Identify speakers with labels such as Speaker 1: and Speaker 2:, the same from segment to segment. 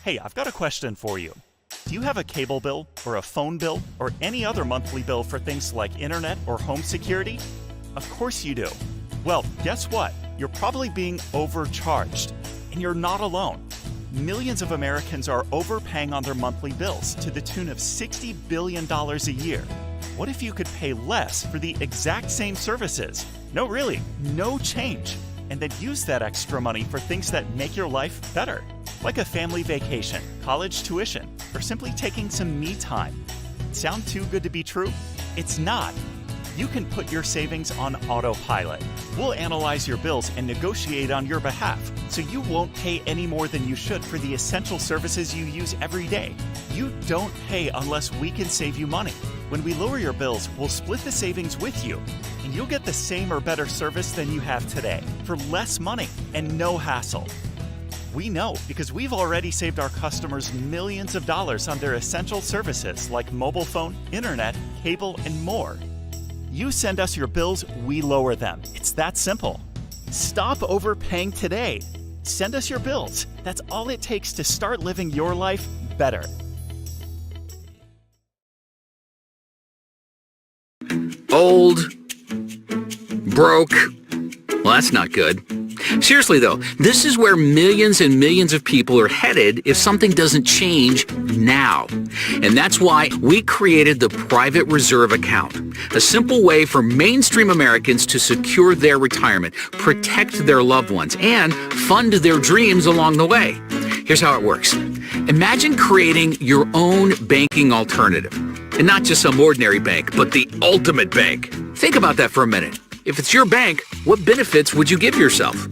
Speaker 1: Hey, I've got a question for you. Do you have a cable bill or a phone bill or any other monthly bill for things like internet or home security? Of course you do. Well, guess what? You're probably being overcharged, and you're not alone. Millions of Americans are overpaying on their monthly bills to the tune of $60 billion a year. What if you could pay less for the exact same services? No, really, no change. And then use that extra money for things that make your life better, like a family vacation, college tuition, or simply taking some me time. Sound too good to be true? It's not. You can put your savings on autopilot. We'll analyze your bills and negotiate on your behalf, so you won't pay any more than you should for the essential services you use every day. You don't pay unless we can save you money. When we lower your bills, we'll split the savings with you, and you'll get the same or better service than you have today for less money and no hassle. We know because we've already saved our customers millions of dollars on their essential services like mobile phone, internet, cable, and more. You send us your bills, we lower them. It's that simple. Stop overpaying today. Send us your bills. That's all it takes to start living your life better.
Speaker 2: Old, broke. Well, that's not good. Seriously though, this is where millions and millions of people are headed if something doesn't change now. And that's why we created the Private Reserve Account, a simple way for mainstream Americans to secure their retirement, protect their loved ones, and fund their dreams along the way. Here's how it works. Imagine creating your own banking alternative. And not just some ordinary bank, but the ultimate bank. Think about that for a minute. If it's your bank, what benefits would you give yourself?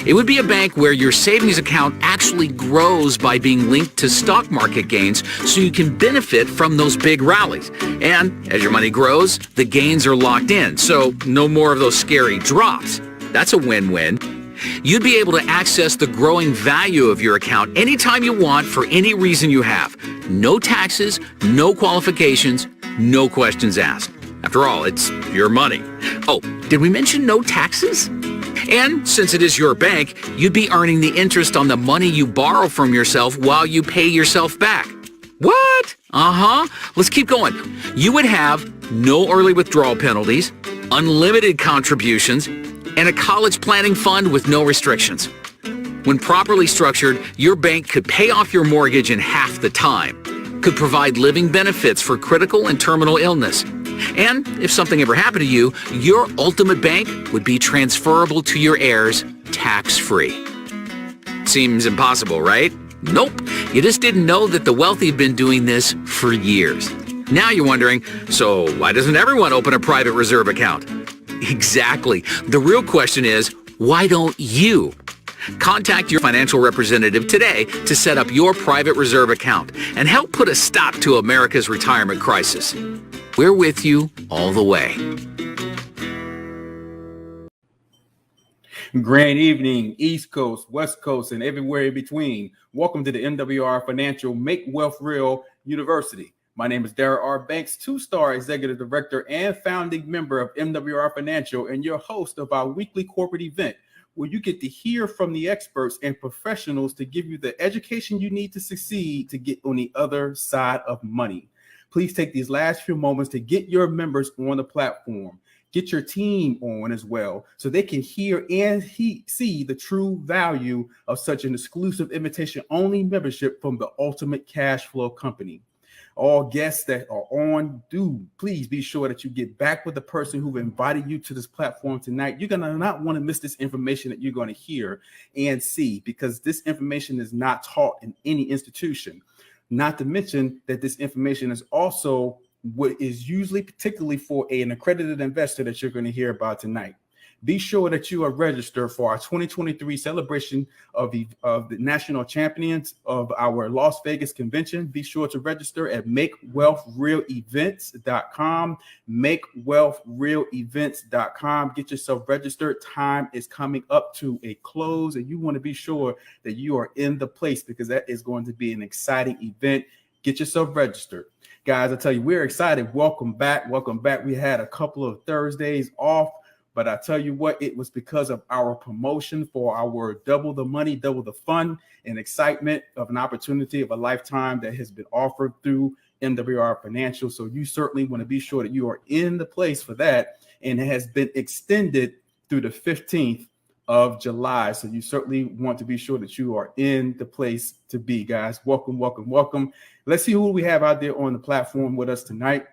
Speaker 2: It would be a bank where your savings account actually grows by being linked to stock market gains so you can benefit from those big rallies. And as your money grows, the gains are locked in, so no more of those scary drops. That's a win-win. You'd be able to access the growing value of your account anytime you want for any reason you have. No taxes, no qualifications, no questions asked. After all, it's your money. Oh, did we mention no taxes? And since it is your bank, you'd be earning the interest on the money you borrow from yourself while you pay yourself back. What? Let's keep going. You would have no early withdrawal penalties, unlimited contributions, and a college planning fund with no restrictions. When properly structured, your bank could pay off your mortgage in half the time, could provide living benefits for critical and terminal illness. And if something ever happened to you, your ultimate bank would be transferable to your heirs tax-free. Seems impossible, right? Nope. You just didn't know that the wealthy have been doing this for years. Now you're wondering, so why doesn't everyone open a private reserve account? Exactly. The real question is, why don't you? Contact your financial representative today to set up your private reserve account and help put a stop to America's retirement crisis. We're with you all the way.
Speaker 3: Grand evening, East Coast, West Coast, and everywhere in between. Welcome to the MWR Financial Make Wealth Real University. My name is Darrell R. Banks, two-star executive director and founding member of MWR Financial, and your host of our weekly corporate event, where you get to hear from the experts and professionals to give you the education you need to succeed to get on the other side of money. Please take these last few moments to get your members on the platform. Get your team on as well so they can hear and see the true value of such an exclusive invitation-only membership from the Ultimate Cashflow Company. All guests that are on, please be sure that you get back with the person who invited you to this platform tonight. You're going to not want to miss this information that you're going to hear and see, because this information is not taught in any institution. Not to mention that this information is also what is usually particularly for an accredited investor that you're going to hear about tonight. Be sure that you are registered for our 2023 celebration of the national champions of our Las Vegas convention. Be sure to register at MakeWealthRealEvents.com. MakeWealthRealEvents.com. Get yourself registered. Time is coming up to a close, and you want to be sure that you are in the place, because that is going to be an exciting event. Get yourself registered. Guys, I tell you, we're excited. Welcome back. Welcome back. We had a couple of Thursdays off, But I tell you what, it was because of our promotion for our double the money, double the fun and excitement of an opportunity of a lifetime that has been offered through MWR Financial. So you certainly want to be sure that you are in the place for that. And it has been extended through the 15th of July. So you certainly want to be sure that you are in the place to be, guys. Welcome, welcome, welcome. Let's see who we have out there on the platform with us tonight,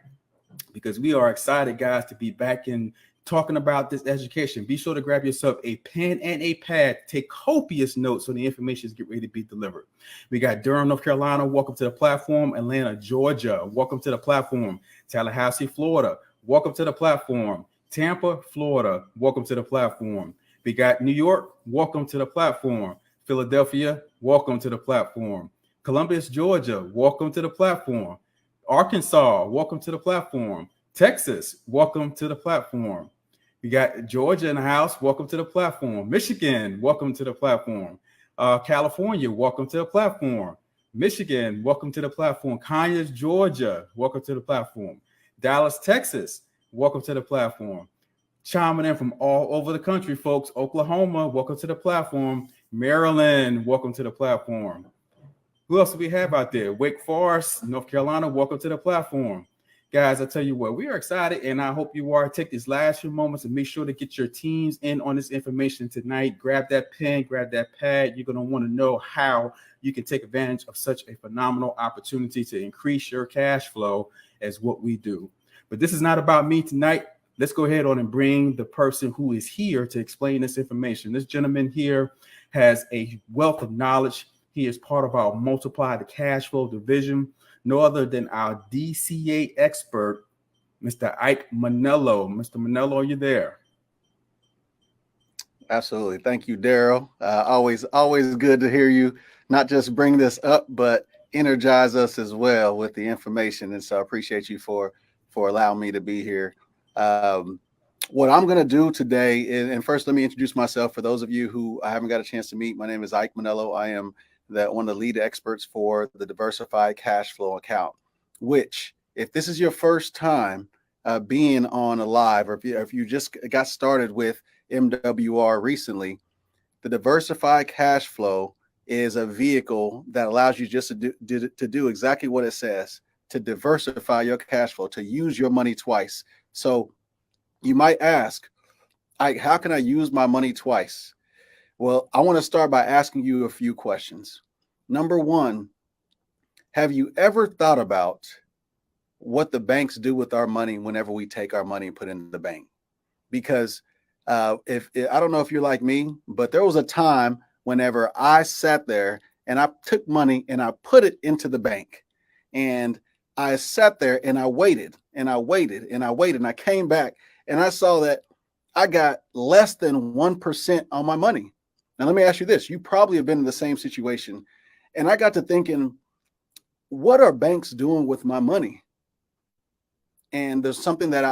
Speaker 3: because we are excited, guys, to be back in talking about this education. Be sure to grab yourself a pen and a pad, take copious notes so the information is get ready to be delivered. We got Durham, North Carolina. Welcome to the platform. Atlanta, Georgia. Welcome to the platform. Tallahassee, Florida. Welcome to the platform. Tampa, Florida. Welcome to the platform. We got New York. Welcome to the platform. Philadelphia. Welcome to the platform. Columbus, Georgia. Welcome to the platform. Arkansas. Welcome to the platform. Texas. Welcome to the platform. We got Georgia in the house. Welcome to the platform. Michigan. Welcome to the platform. California. Welcome to the platform. Michigan. Welcome to the platform. Conyers, Georgia. Welcome to the platform. Dallas, Texas. Welcome to the platform. Chiming in from all over the country, folks. Oklahoma, welcome to the platform. Maryland, welcome to the platform. Who else do we have out there? Wake Forest, North Carolina, welcome to the platform. Guys, I tell you what, we are excited, and I hope you are. Take these last few moments and make sure to get your teams in on this information tonight. Grab that pen, grab that pad. You're going to want to know how you can take advantage of such a phenomenal opportunity to increase your cash flow as what we do. But this is not about me tonight. Let's go ahead on and bring the person who is here to explain this information. This gentleman here has a wealth of knowledge. He is part of our Multiply the Cash Flow division, no other than our DCA expert, Mr. Ike Manello. Mr. Manello, are you there?
Speaker 4: Absolutely. Thank you, Daryl. Always good to hear you not just bring this up, but energize us as well with the information. And so I appreciate you for allowing me to be here. What I'm going to do today is, and first let me introduce myself for those of you who I haven't got a chance to meet. My name is Ike Manello. I am one of the lead experts for the Diversified Cashflow Account, which, if this is your first time being on a live, or if you just got started with MWR recently, the Diversified Cashflow is a vehicle that allows you just to do exactly what it says, to diversify your cash flow, to use your money twice. So you might ask, how can I use my money twice? Well, I want to start by asking you a few questions. Number one, have you ever thought about what the banks do with our money whenever we take our money and put it in the bank? Because if I don't know if you're like me, but there was a time whenever I sat there and I took money and I put it into the bank, and I sat there and I waited and I waited and I waited, and I came back and I saw that I got less than 1% on my money. Now, let me ask you this. You probably have been in the same situation. And I got to thinking, what are banks doing with my money? And there's something that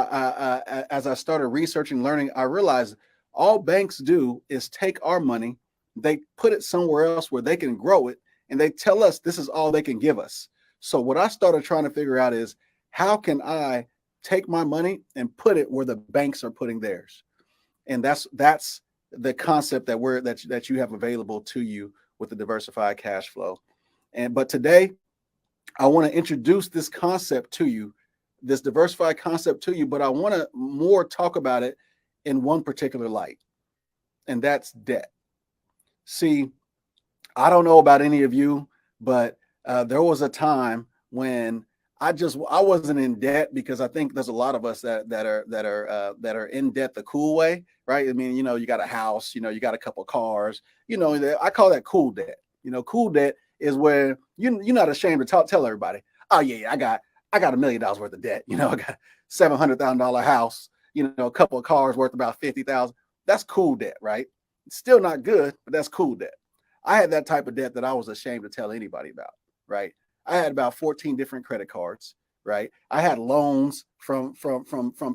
Speaker 4: as I started researching, learning, I realized all banks do is take our money, they put it somewhere else where they can grow it, and they tell us this is all they can give us. So what I started trying to figure out is, how can I take my money and put it where the banks are putting theirs? And that's the concept that you have available to you with the Diversified Cash Flow. But today, I want to introduce this concept to you, this diversified concept to you, but I want to more talk about it in one particular light, and that's debt. See, I don't know about any of you, but there was a time when I wasn't in debt, because I think there's a lot of us that are in debt the cool way, right? I mean, you got a house, you got a couple of cars, I call that cool debt. Cool debt is where you're not ashamed to tell everybody, oh yeah, I got $1 million worth of debt. I got $700,000 house, a couple of cars worth about $50,000. That's cool debt, right? It's still not good, but that's cool debt. I had that type of debt that I was ashamed to tell anybody about, right? I had about 14 different credit cards, right? I had loans from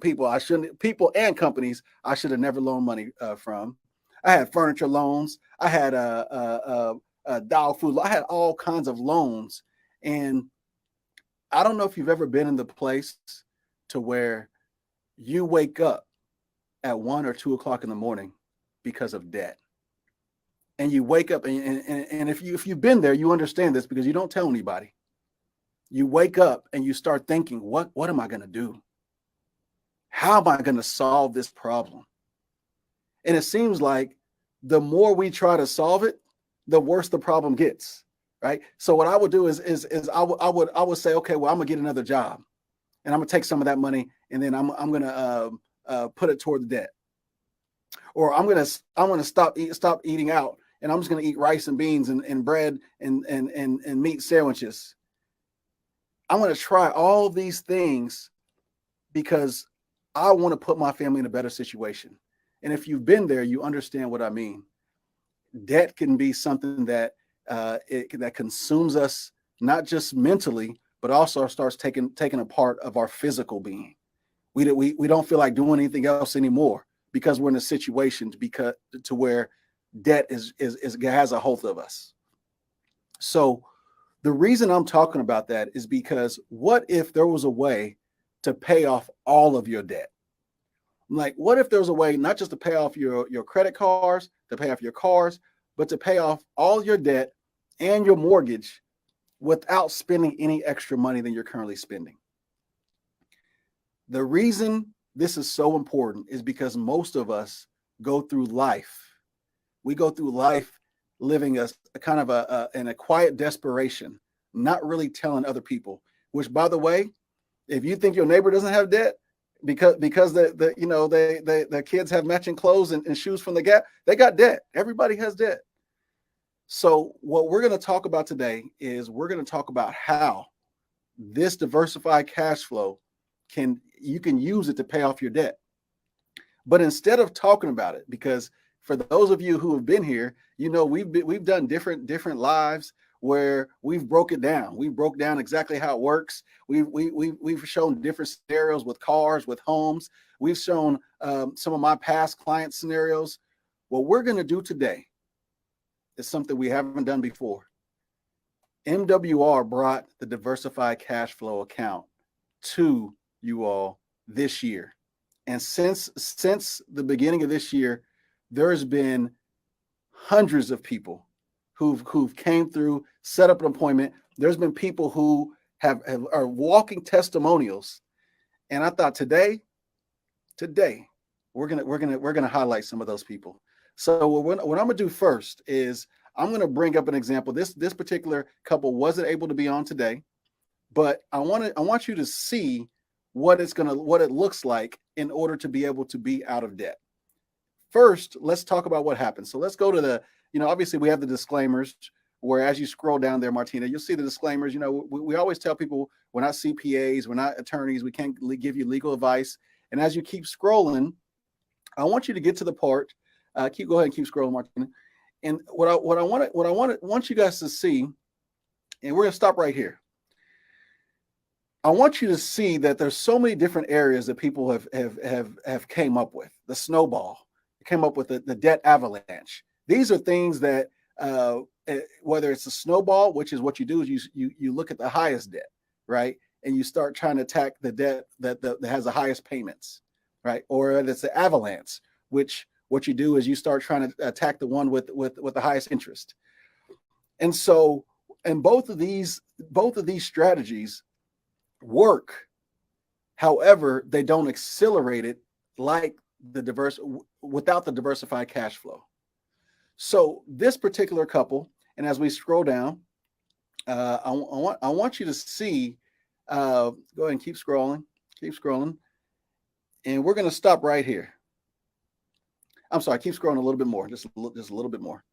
Speaker 4: people and companies I should have never loaned money from. I had furniture loans. I had dog food. I had all kinds of loans. And I don't know if you've ever been in the place to where you wake up at 1 or 2 o'clock in the morning because of debt. And you wake up, and if you've been there, you understand this because you don't tell anybody. You wake up and you start thinking, what am I going to do? How am I going to solve this problem? And it seems like the more we try to solve it, the worse the problem gets, right? So what I would do is I would say, okay, well, I'm gonna get another job, and I'm gonna take some of that money, and then I'm gonna put it toward the debt, or I'm gonna stop eating out, and I'm just gonna eat rice and beans and bread and meat sandwiches. I'm gonna try all these things because I want to put my family in a better situation. And if you've been there, you understand what I mean. Debt can be something that that consumes us, not just mentally, but also starts taking a part of our physical being. We don't feel like doing anything else anymore because we're in a situation to where debt has a hold of us. So the reason I'm talking about that is because what if there was a way to pay off all of your debt? Like, what if there was a way not just to pay off your credit cards, to pay off your cars, but to pay off all your debt and your mortgage without spending any extra money than you're currently spending? The reason this is so important is because most of us go through life. We go through life living a kind of in a quiet desperation, not really telling other people, which, by the way, if you think your neighbor doesn't have debt, because the kids have matching clothes and shoes from the Gap, they got debt. Everybody has debt. So what we're going to talk about today is we're going to talk about how this diversified cash flow you can use it to pay off your debt. But instead of talking about it, because for those of you who have been here, we've done different lives where we've broke it down. We broke down exactly how it works. We've shown different scenarios with cars, with homes. We've shown some of my past client scenarios. What we're going to do today is something we haven't done before. MWR brought the Diversified Cashflow Account to you all this year. And since the beginning of this year, there's been hundreds of people who've came through, set up an appointment. There's been people who are walking testimonials. And I thought today we're gonna highlight some of those people. So what I'm gonna do first is I'm gonna bring up an example. This particular couple wasn't able to be on today, but I want you to see what it looks like in order to be able to be out of debt. First, let's talk about what happened. So let's go to obviously we have the disclaimers where as you scroll down there, Martina, you'll see the disclaimers. We always tell people we're not CPAs, we're not attorneys, we can't give you legal advice. And as you keep scrolling, I want you to get to the part, go ahead and keep scrolling, Martina. And what I want you guys to see, and we're gonna stop right here. I want you to see that there's so many different areas that people have came up with. The snowball, came up with the debt avalanche. These are things that whether it's a snowball, which is what you do is you look at the highest debt, right? And you start trying to attack the debt that has the highest payments, right? Or it's the avalanche, which what you do is you start trying to attack the one with the highest interest. And so, and both of these strategies work. However, they don't accelerate it like without the diversified cash flow. So this particular couple, and as we scroll down, I want you to see. Go ahead and keep scrolling, and we're going to stop right here. I'm sorry, keep scrolling a little bit more, just a little bit more,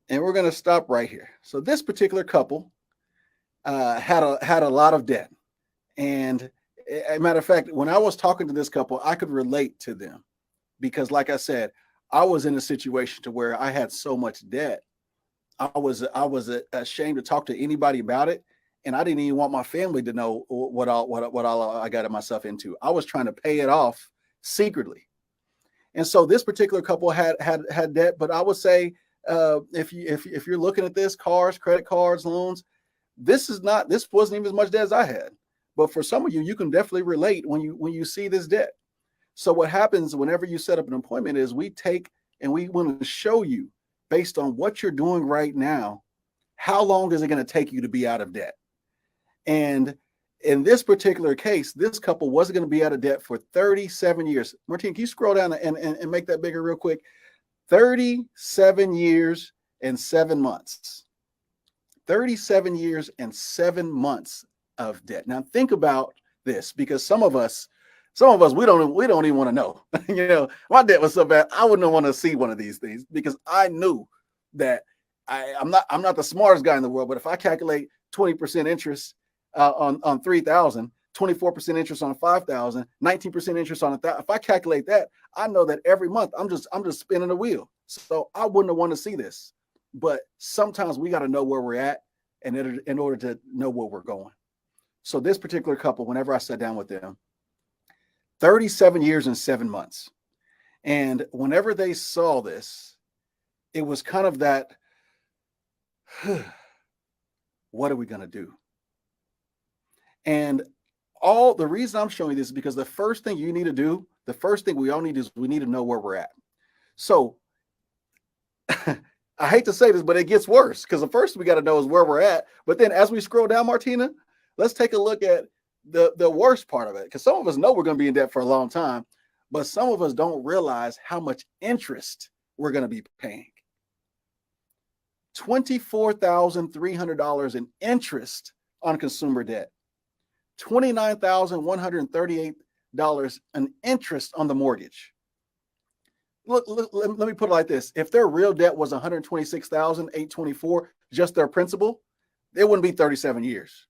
Speaker 4: and we're going to stop right here. So this particular couple had a lot of debt, and as a matter of fact, when I was talking to this couple, I could relate to them because, like I said, I was in a situation to where I had so much debt. I was ashamed to talk to anybody about it, and I didn't even want my family to know what all I got myself into. I was trying to pay it off secretly, and so this particular couple had debt. But I would say, if you're looking at this, cars, credit cards, loans, this wasn't even as much debt as I had. But for some of you, you can definitely relate when you see this debt. So what happens whenever you set up an appointment is we take and we want to show you, based on what you're doing right now, how long is it going to take you to be out of debt? And in this particular case, this couple wasn't going to be out of debt for 37 years. Martine, can you scroll down and make that bigger real quick? 37 years and 7 months. 37 years and 7 months of debt. Now think about this, because some of us we don't even want to know. You know, my debt was so bad I wouldn't want to see one of these things, because I knew that I'm not the smartest guy in the world, but if I calculate 20% interest on 3,000, 24% interest on 5,000, 19% interest on 1,000, if I calculate that, I know that every month I'm just spinning the wheel. So I wouldn't want to see this. But sometimes we got to know where we're at in order to know where we're going. So this particular couple, whenever I sat down with them, 37 years and 7 months. And whenever they saw this, it was kind of that, what are we going to do? And the reason I'm showing you this is because the first thing you need to do, the first thing we all need is we need to know where we're at. So I hate to say this, but it gets worse, because the first we got to know is where we're at. But then as we scroll down, Martina, let's take a look at the worst part of it, because some of us know we're going to be in debt for a long time, but some of us don't realize how much interest we're going to be paying. $24,300 in interest on consumer debt, $29,138 in interest on the mortgage. Look, let me put it like this. If their real debt was $126,824, just their principal, it wouldn't be 37 years.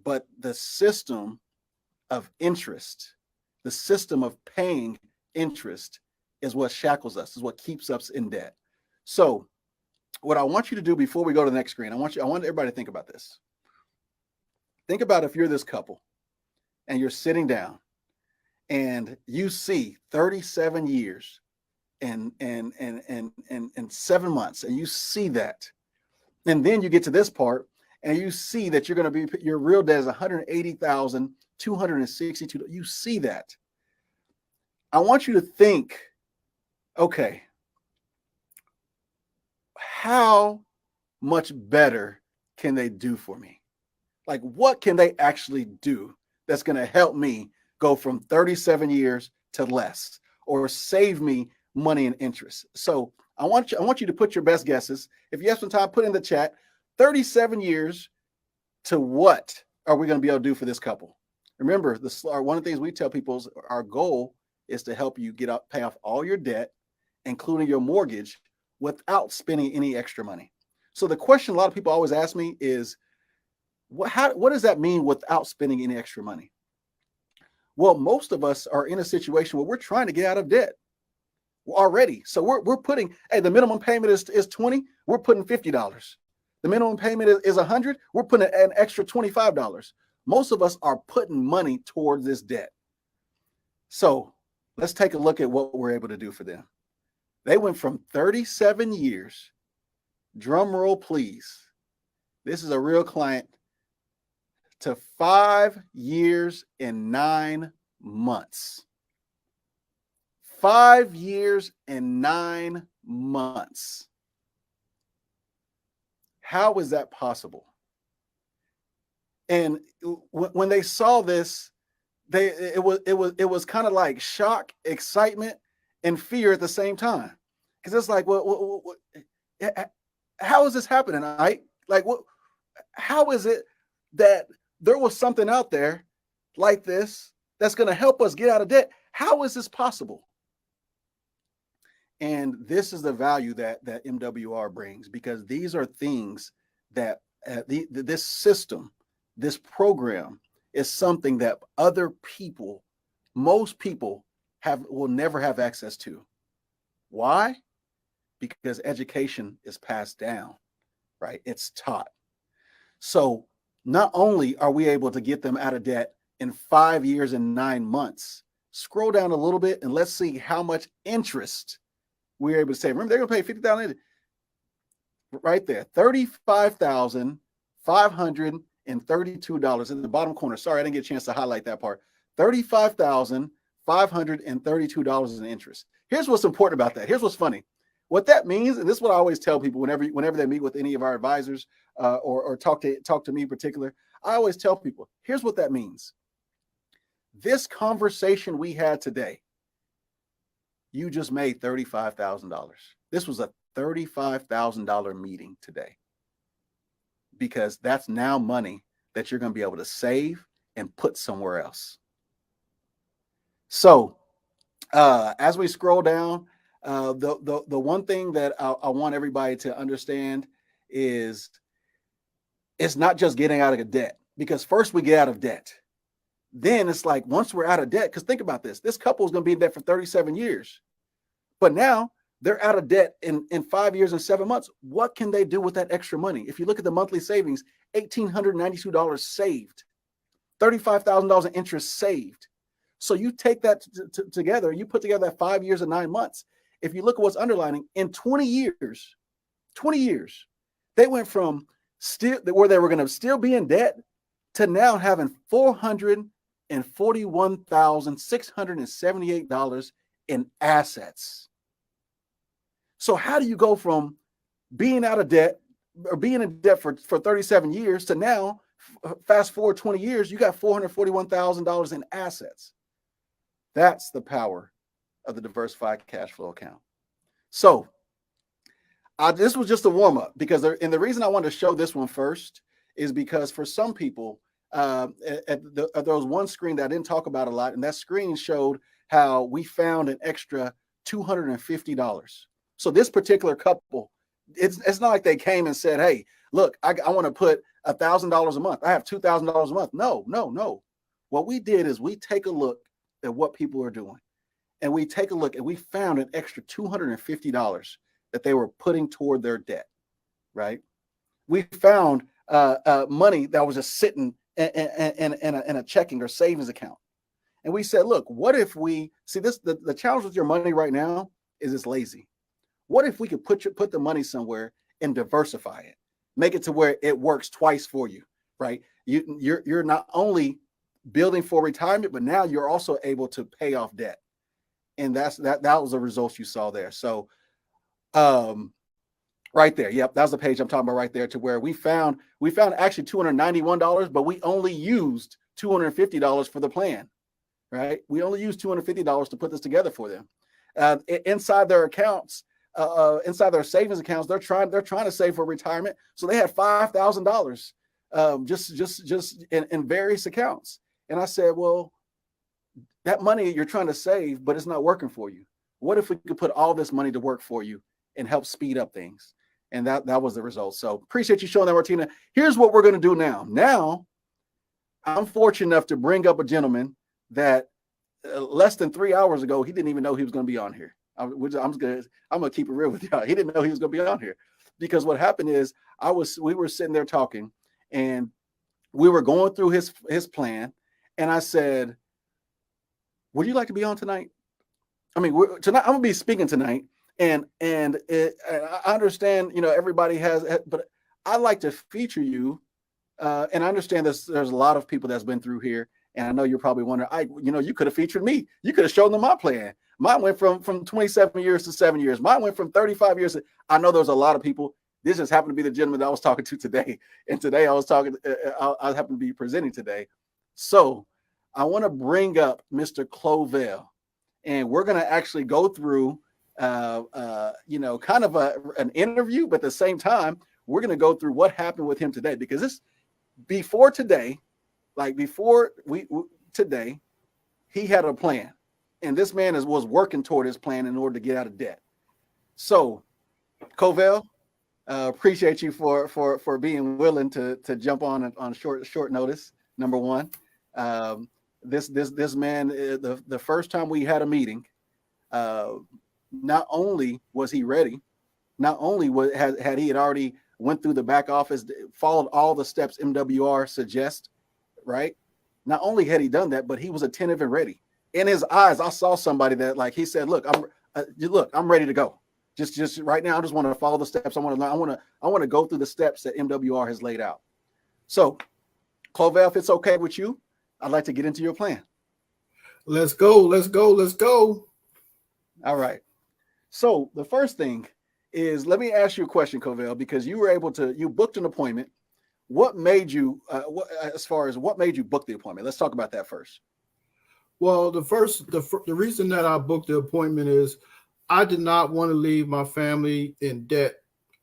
Speaker 4: But the system of interest, the system of paying interest is what shackles us, is what keeps us in debt. So what I want you to do before we go to the next screen, I want everybody to think about this. Think about if you're this couple and you're sitting down and you see 37 years and 7 months, and you see that. And then you get to this part and you see that you're going to be, your real debt is $180,262. You see that. I want you to think, okay, how much better can they do for me? Like, what can they actually do that's going to help me go from 37 years to less, or save me money and interest? So I want you to put your best guesses. If you have some time, put in the chat, 37 years to what are we going to be able to do for this couple? Remember, one of the things we tell people is our goal is to help you pay off all your debt, including your mortgage, without spending any extra money. So the question a lot of people always ask me is, what does that mean without spending any extra money? Well, most of us are in a situation where we're trying to get out of debt already. So we're putting, hey, the minimum payment is $20, we're putting $50. The minimum payment is $100, we're putting an extra $25. Most of us are putting money towards this debt. So let's take a look at what we're able to do for them. They went from 37 years, drum roll please, this is a real client, to 5 years and 9 months. 5 years and 9 months. How is that possible? And when they saw this, it was kind of like shock, excitement, and fear at the same time, because it's like, how is this happening? Right? Like, how is it that there was something out there like this that's going to help us get out of debt? How is this possible? And this is the value that MWR brings, because these are things that this system, this program, is something that other people, most people will never have access to. Why? Because education is passed down, right? It's taught. So not only are we able to get them out of debt in 5 years and 9 months, scroll down a little bit and let's see how much interest we're able to save. Remember, they're going to pay $50,000 right there, $35,532 in the bottom corner. Sorry, I didn't get a chance to highlight that part. $35,532 $532 in interest. Here's what's important about that. Here's what's funny. What that means, and this is what I always tell people whenever they meet with any of our advisors or talk to me in particular, I always tell people, here's what that means. This conversation we had today, you just made $35,000. This was a $35,000 meeting today, because that's now money that you're going to be able to save and put somewhere else. So as we scroll down, the one thing that I want everybody to understand is it's not just getting out of debt, because first we get out of debt. Then it's like, once we're out of debt, because think about this couple is going to be in debt for 37 years. But now they're out of debt in 5 years and 7 months. What can they do with that extra money? If you look at the monthly savings, $1,892 saved, $35,000 in interest saved. So you take that together, you put together that 5 years and 9 months. If you look at what's underlining, in 20 years, they went from where they were going to still be in debt to now having $441,678 in assets. So how do you go from being out of debt or being in debt for 37 years to now, fast forward 20 years, you got $441,000 in assets? That's the power of the Diversified Cashflow Account. So this was just a warm up, because the reason I wanted to show this one first is because for some people, there was one screen that I didn't talk about a lot, and that screen showed how we found an extra $250. So this particular couple, it's not like they came and said, hey, look, I want to put $1,000 a month. I have $2,000 a month. No. What we did is we take a look at what people are doing, and we take a look and we found an extra $250 that they were putting toward their debt, right? We found money that was just sitting in a checking or savings account. And we said, look, what if we see this? The challenge with your money right now is it's lazy. What if we could put the money somewhere and diversify it, make it to where it works twice for you, right? You're not only building for retirement, but now you're also able to pay off debt. And that was the results you saw there. So right there. Yep. That was the page I'm talking about right there, to where we found actually $291, but we only used $250 for the plan, right? We only used $250 to put this together for them. Inside their accounts, inside their savings accounts, they're trying to save for retirement. So they had $5,000 just in various accounts. And I said, well, that money you're trying to save, but it's not working for you. What if we could put all this money to work for you and help speed up things? And that was the result. So appreciate you showing that, Martina. Here's what we're going to do now. Now, I'm fortunate enough to bring up a gentleman that less than 3 hours ago, he didn't even know he was going to be on here. I'm going to keep it real with y'all. He didn't know he was going to be on here, because what happened is we were sitting there talking, and we were going through his plan. And I said, would you like to be on tonight? I mean, tonight I'm going to be speaking tonight. And I understand, everybody has, but I like to feature you. And I understand there's a lot of people that's been through here. And I know you're probably wondering, you could have featured me. You could have shown them my plan. Mine went from 27 years to 7 years. Mine went from 35 years. I know there's a lot of people. This just happened to be the gentleman that I was talking to today. And today I happen to be presenting today. So I want to bring up Mr. Clovell, and we're going to actually go through kind of an interview, but at the same time, we're going to go through what happened with him today, because before today, he had a plan, and this man was working toward his plan in order to get out of debt. So, Clovell, appreciate you for being willing to jump on short notice. Number one, this man, the first time we had a meeting, not only was he ready, not only had he already went through the back office, followed all the steps MWR suggests, right? Not only had he done that, but he was attentive and ready. In his eyes, I saw somebody that, like, he said, "Look, I'm ready to go. Just right now, I just want to follow the steps. I want to learn. I want to go through the steps that MWR has laid out." So, Clovell, if it's okay with you, I'd like to get into your plan.
Speaker 5: Let's go. Let's go. Let's go.
Speaker 4: All right. So the first thing is, let me ask you a question, Covell, because you booked an appointment. What made you, what made you book the appointment? Let's talk about that first.
Speaker 5: Well, the reason that I booked the appointment is I did not want to leave my family in debt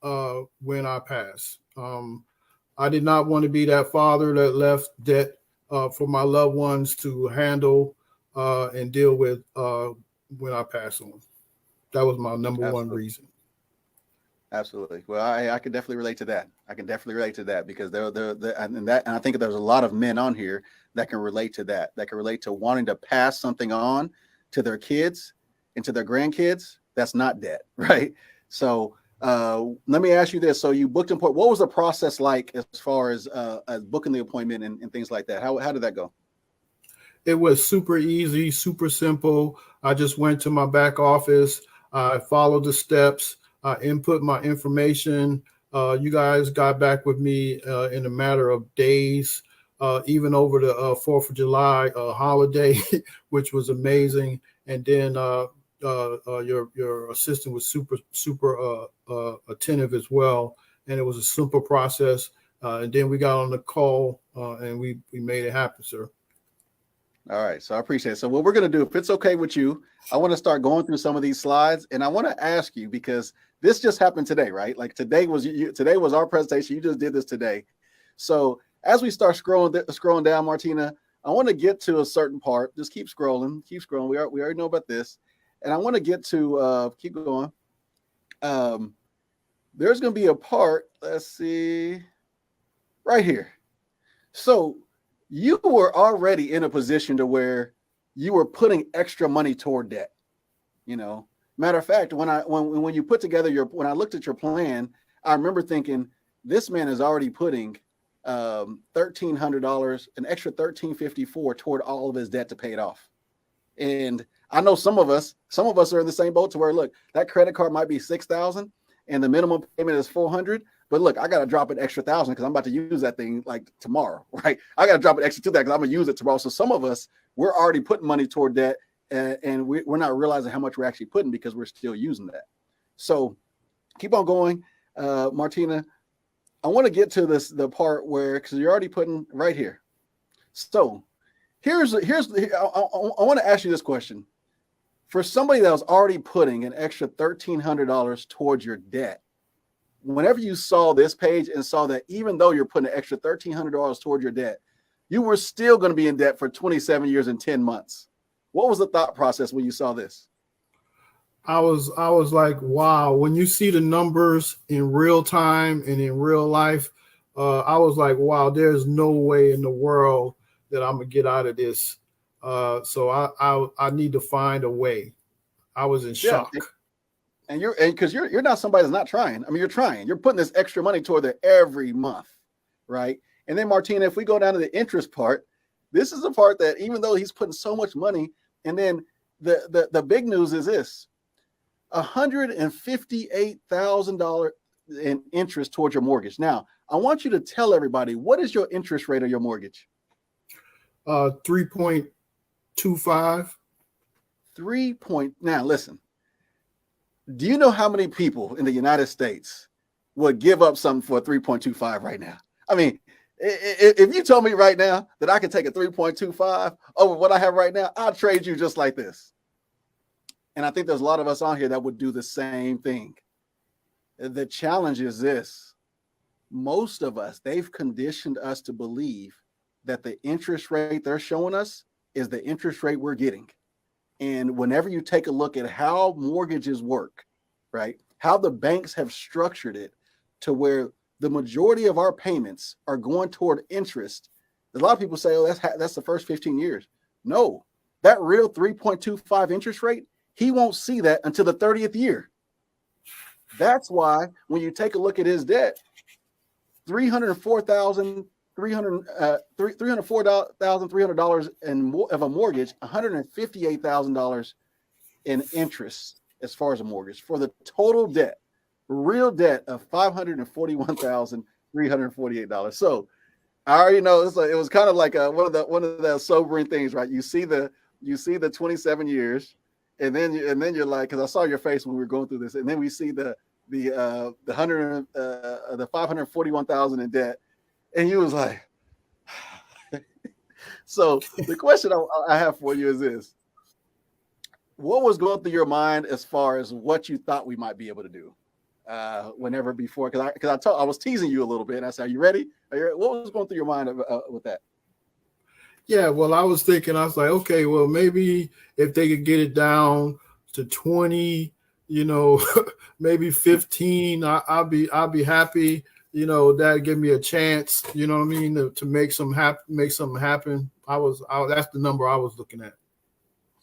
Speaker 5: when I pass. I did not want to be that father that left debt for my loved ones to handle and deal with when I pass on. That was my number one reason.
Speaker 4: Absolutely. Well, I can definitely relate to that. I can definitely relate to that because and I think there's a lot of men on here that can relate to that can relate to wanting to pass something on to their kids and to their grandkids. That's not debt, right? So let me ask you this. So you booked an appointment. What was the process like as far as booking the appointment and things like that? How did that go?
Speaker 5: It was super easy, super simple. I just went to my back office. I followed the steps. I input my information. You guys got back with me in a matter of days, even over the 4th of July holiday, which was amazing. And then your assistant was super attentive as well. And it was a simple process. And then we got on the call and we made it happen, sir.
Speaker 4: All right. So I appreciate it. So what we're going to do, if it's okay with you, I want to start going through some of these slides, and I want to ask you, because this just happened today, right? Like today was our presentation. You just did this today. So as we start scrolling down, Martina, I want to get to a certain part. Just keep scrolling. We already know about this. And I want to get to, keep going. There's going to be a part, let's see, right here. So you were already in a position to where you were putting extra money toward debt. Matter of fact, when you put together when I looked at your plan, I remember thinking, this man is already putting $1,300, an extra $1,354 toward all of his debt to pay it off. And I know some of us are in the same boat to where, look, that credit card might be $6,000 and the minimum payment is $400. But look, I got to drop an extra $1,000 because I'm about to use that thing like tomorrow, right? I got to drop an extra to that because I'm going to use it tomorrow. So some of us, we're already putting money toward debt and we're not realizing how much we're actually putting because we're still using that. So keep on going. Martina, I want to get to the part where, because you're already putting right here. So I want to ask you this question. For somebody that was already putting an extra $1,300 towards your debt, whenever you saw this page and saw that even though you're putting an extra $1,300 toward your debt, you were still going to be in debt for 27 years and 10 months. What was the thought process when you saw this?
Speaker 5: I was like, wow. When you see the numbers in real time and in real life, I was like, wow, there's no way in the world that I'm gonna get out of this. So I need to find a way. I was in shock.
Speaker 4: And because you're not somebody that's not trying. I mean, you're trying. You're putting this extra money toward it every month, right? And then Martina, if we go down to the interest part, this is the part that even though he's putting so much money, and then the big news is this: $158,000 in interest towards your mortgage. Now, I want you to tell everybody, what is your interest rate on your mortgage?
Speaker 5: 3.25.
Speaker 4: Now, listen. Do you know how many people in the United States would give up something for a 3.25 right now? I mean, if you told me right now that I could take a 3.25 over what I have right now, I'll trade you just like this. And I think there's a lot of us on here that would do the same thing. The challenge is this: most of us, they've conditioned us to believe that the interest rate they're showing us is the interest rate we're getting. And whenever you take a look at how mortgages work, right, how the banks have structured it to where the majority of our payments are going toward interest, a lot of people say, oh, that's the first 15 years. No, that real 3.25 interest rate, he won't see that until the 30th year. That's why when you take a look at his debt, $304,300 of a mortgage, $158,000 in interest as far as a mortgage for the total debt, real debt of $541,348. So I already know it was kind of like one of the sobering things, right? You see the you see the 27 years, and then you're like, because I saw your face when we were going through this, and then we see the 541,000 in debt, and you was like, so the question I have for you is this: what was going through your mind as far as what you thought we might be able to do whenever before? Because I was teasing you a little bit, and I said, "Are you ready? What was going through your mind with that?"
Speaker 5: Yeah, well, I was thinking, I was like, okay, well, maybe if they could get it down to 20, maybe 15, I'll be happy. That'd give me a chance, you know what I mean, to make something happen. That's the number I was looking at.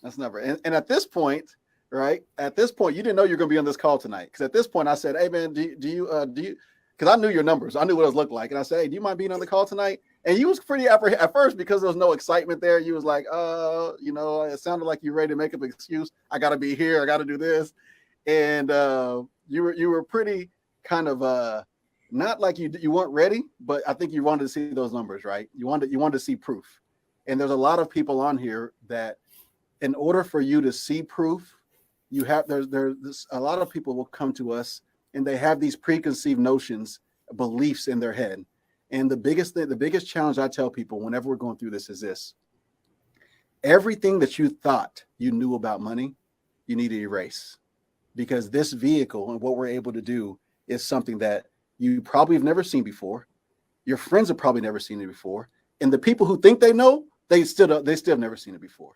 Speaker 4: That's number. And at this point, right? At this point, you didn't know you were going to be on this call tonight. Because at this point, I said, "Hey, man, do you?" Because I knew your numbers, I knew what it looked like, and I said, "Hey, do you mind being on the call tonight?" And you was pretty apprehensive at first because there was no excitement there. You was like, it sounded like you're ready to make up an excuse. I got to be here. I got to do this. And you were pretty kind of not like you weren't ready, but I think you wanted to see those numbers, right? You wanted to see proof. And there's a lot of people on here that, in order for you to see proof, there's a lot of people will come to us and they have these preconceived notions, beliefs in their head. And the biggest challenge I tell people whenever we're going through this is this: everything that you thought you knew about money, you need to erase, because this vehicle and what we're able to do is something that you probably have never seen before. Your friends have probably never seen it before. And the people who think they know, they still have never seen it before.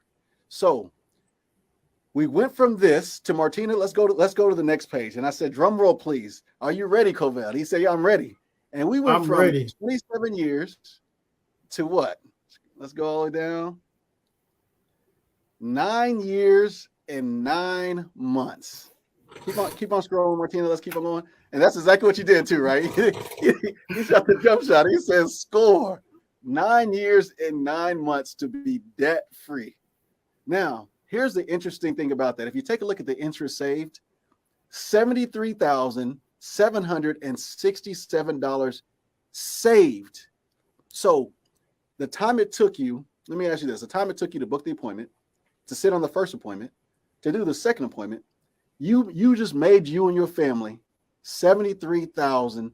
Speaker 4: So we went from this to Martina. Let's go to the next page. And I said, "Drum roll, please. Are you ready, Covell?" He said, "Yeah, I'm ready." And we went from ready. 27 years to what? Let's go all the way down. 9 years and 9 months. Keep on scrolling, Martina. Let's keep on going. And that's exactly what you did too, right? He shot the jump shot. He says, "Score." 9 years and 9 months to be debt free. Now, here's the interesting thing about that. If you take a look at the interest saved, $73,767 saved. So the time it took you, let me ask you this: the time it took you to book the appointment, to sit on the first appointment, to do the second appointment, you just made you and your family $73,000.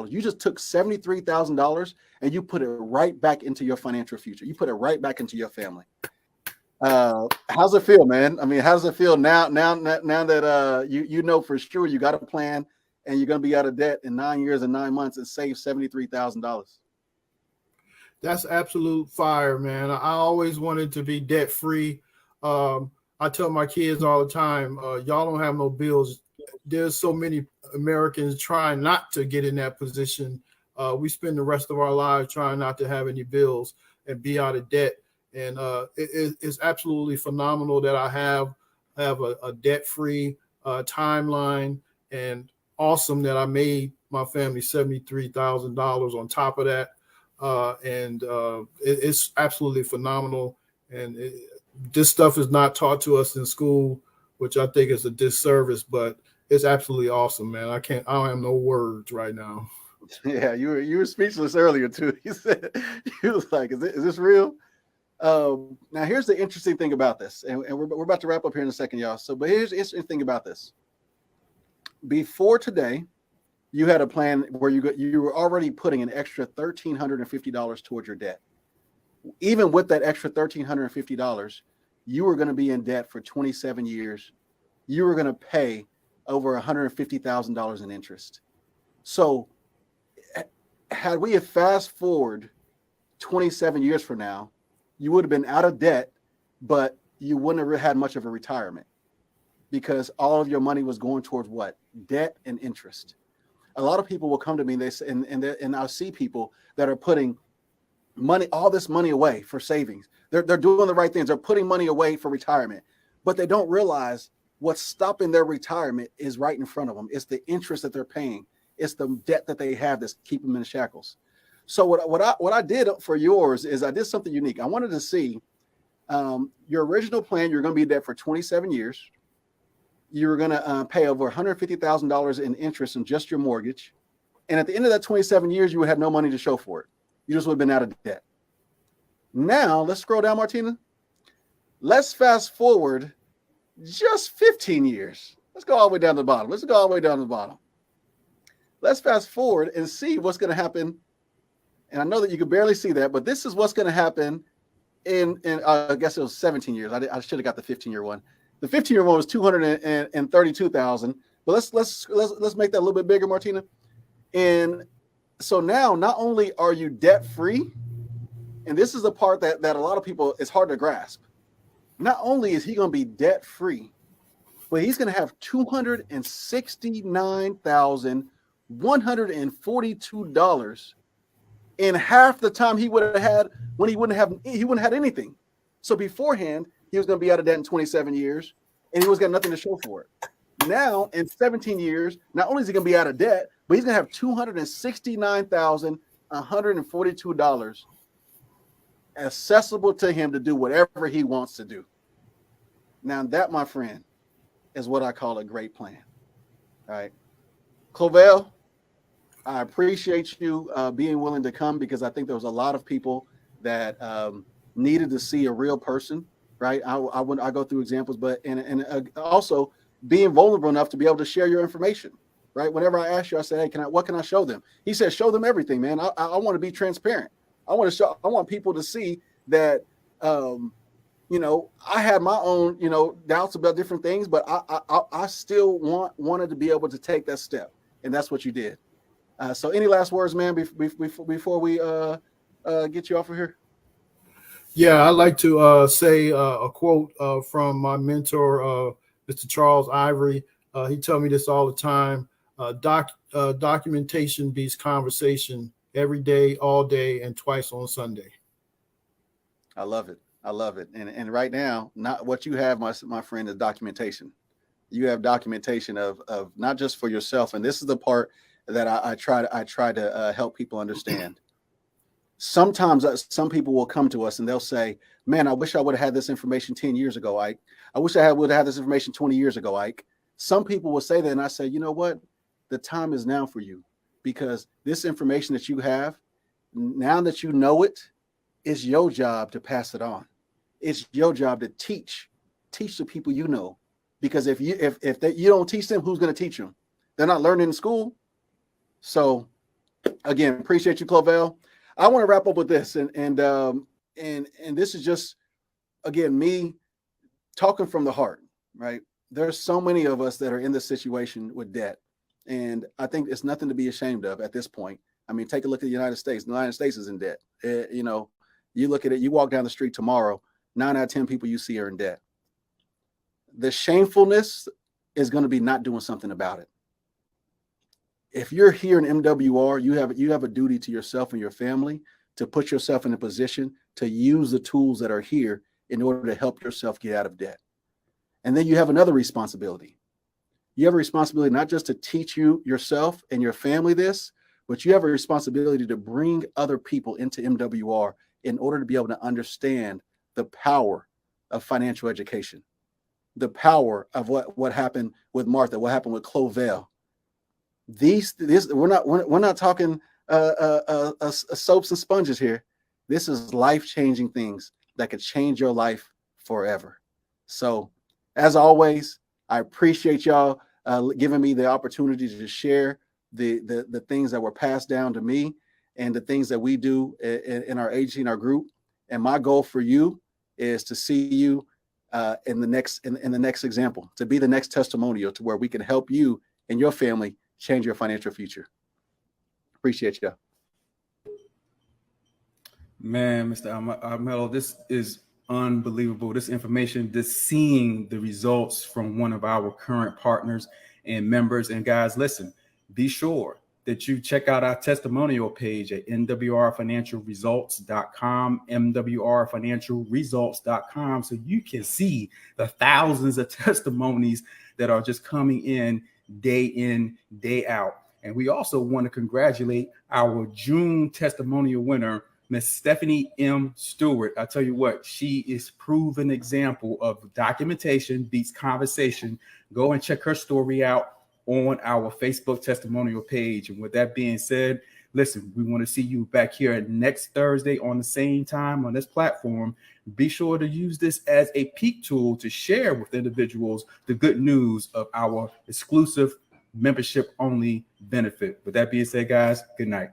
Speaker 4: You just took $73,000 and you put it right back into your financial future. You put it right back into your family. How's it feel, man? I mean, how does it feel now that you know for sure you got a plan and you're going to be out of debt in 9 years and 9 months and save $73,000?
Speaker 5: That's absolute fire, man. I always wanted to be debt free. I tell my kids all the time, y'all don't have no bills. There's so many Americans trying not to get in that position. We spend the rest of our lives trying not to have any bills and be out of debt. And it's absolutely phenomenal that I have a debt-free timeline, and awesome that I made my family $73,000 on top of that. It's absolutely phenomenal. And this stuff is not taught to us in school, which I think is a disservice, but it's absolutely awesome, man. I don't have no words right now.
Speaker 4: Yeah, you were speechless earlier too. He was like, is this real? Now here's the interesting thing about this, and we're about to wrap up here in a second, y'all. But here's the interesting thing about this. Before today, you had a plan where you were already putting an extra $1,350 towards your debt. Even with that extra $1,350, you were going to be in debt for 27 years. You were going to pay over $150,000 in interest. So had we fast forward 27 years from now, you would have been out of debt, but you wouldn't have had much of a retirement, because all of your money was going towards what? Debt and interest. A lot of people will come to me and they say, and I'll see people that are putting all this money away for savings. They're doing the right things. They're putting money away for retirement, but they don't realize what's stopping their retirement is right in front of them. It's the interest that they're paying. It's the debt that they have that's keeping them in shackles. So what I did for yours is I did something unique. I wanted to see your original plan. You're going to be in debt for 27 years. You're going to pay over $150,000 in interest in just your mortgage. And at the end of that 27 years, you would have no money to show for it. You just would have been out of debt. Now, let's scroll down, Martina. Let's fast forward just 15 years. Let's go all the way down to the bottom. Let's fast forward and see what's going to happen. And I know that you can barely see that, but this is what's going to happen in I guess it was 17 years. I should have got the 15-year one. The 15-year one was 232,000. But let's make that a little bit bigger, Martina. And so now, not only are you debt free, and this is the part that a lot of people, it's hard to grasp. Not only is he going to be debt free, but he's going to have $269,142 in half the time he would have had when he wouldn't have had anything. So beforehand, he was going to be out of debt in 27 years, and he was got nothing to show for it. Now, in 17 years, not only is he going to be out of debt, but he's going to have $269,142 accessible to him to do whatever he wants to do. Now, that, my friend, is what I call a great plan. All right. Clovell, I appreciate you being willing to come, because I think there was a lot of people that needed to see a real person, right? I go through examples, but and also being vulnerable enough to be able to share your information, right? Whenever I ask you, I say, hey, what can I show them? He said, show them everything, man. I want to be transparent. I want people to see that, I had my own, doubts about different things, but I still wanted to be able to take that step. And that's what you did. So any last words, man, before we get you off of here?
Speaker 5: Yeah, I'd like to say a quote from my mentor, Mr. Charles Ivory. He tells me this all the time. Documentation beats conversation every day, all day, and twice on Sunday.
Speaker 4: I love it. And right now, not what you have, my friend, is documentation. You have documentation of not just for yourself. And this is the part that I try to help people understand. Sometimes some people will come to us and they'll say, man, I wish I would have had this information 10 years ago, Ike. I wish I would have had this information 20 years ago, Ike. Some people will say that, and I say, you know what? The time is now for you, because this information that you have, now that you know it, it's your job to pass it on. It's your job to teach the people you know, because if you don't teach them, who's going to teach them? They're not learning in school. So again, appreciate you, Clovell. I want to wrap up with this, and this is just, again, me talking from the heart, right? There's so many of us that are in this situation with debt, and I think it's nothing to be ashamed of at this point. I mean, take a look at the United States. The United States is in debt. You look at it, you walk down the street tomorrow, 9 out of 10 people you see are in debt. The shamefulness is going to be not doing something about it. If you're here in MWR, you have a duty to yourself and your family to put yourself in a position to use the tools that are here in order to help yourself get out of debt. And then you have another responsibility. You have a responsibility not just to teach yourself and your family this, but you have a responsibility to bring other people into MWR in order to be able to understand the power of financial education, the power of what happened with Martha, what happened with Clovell. We're not talking soaps and sponges here. This is life-changing things that could change your life forever. So, as always, I appreciate y'all giving me the opportunity to share the things that were passed down to me and the things that we do in our agency, in our group. And my goal for you is to see you in the next example, to be the next testimonial to where we can help you and your family change your financial future. Appreciate you.
Speaker 3: Man, Mr. Armello, this is unbelievable. This information, just seeing the results from one of our current partners and members. And guys, listen, be sure that you check out our testimonial page at mwrfinancialresults.com, mwrfinancialresults.com, so you can see the thousands of testimonies that are just coming in, day out. And we also want to congratulate our June testimonial winner, Miss Stephanie M. Stewart. I tell you what, she is proven example of documentation beats conversation. Go and check her story out on our Facebook testimonial page. And with that being said, Listen, we want to see you back here next Thursday on the same time on this platform. Be sure to use this as a peak tool to share with individuals the good news of our exclusive membership only benefit. With that being said, guys, good night.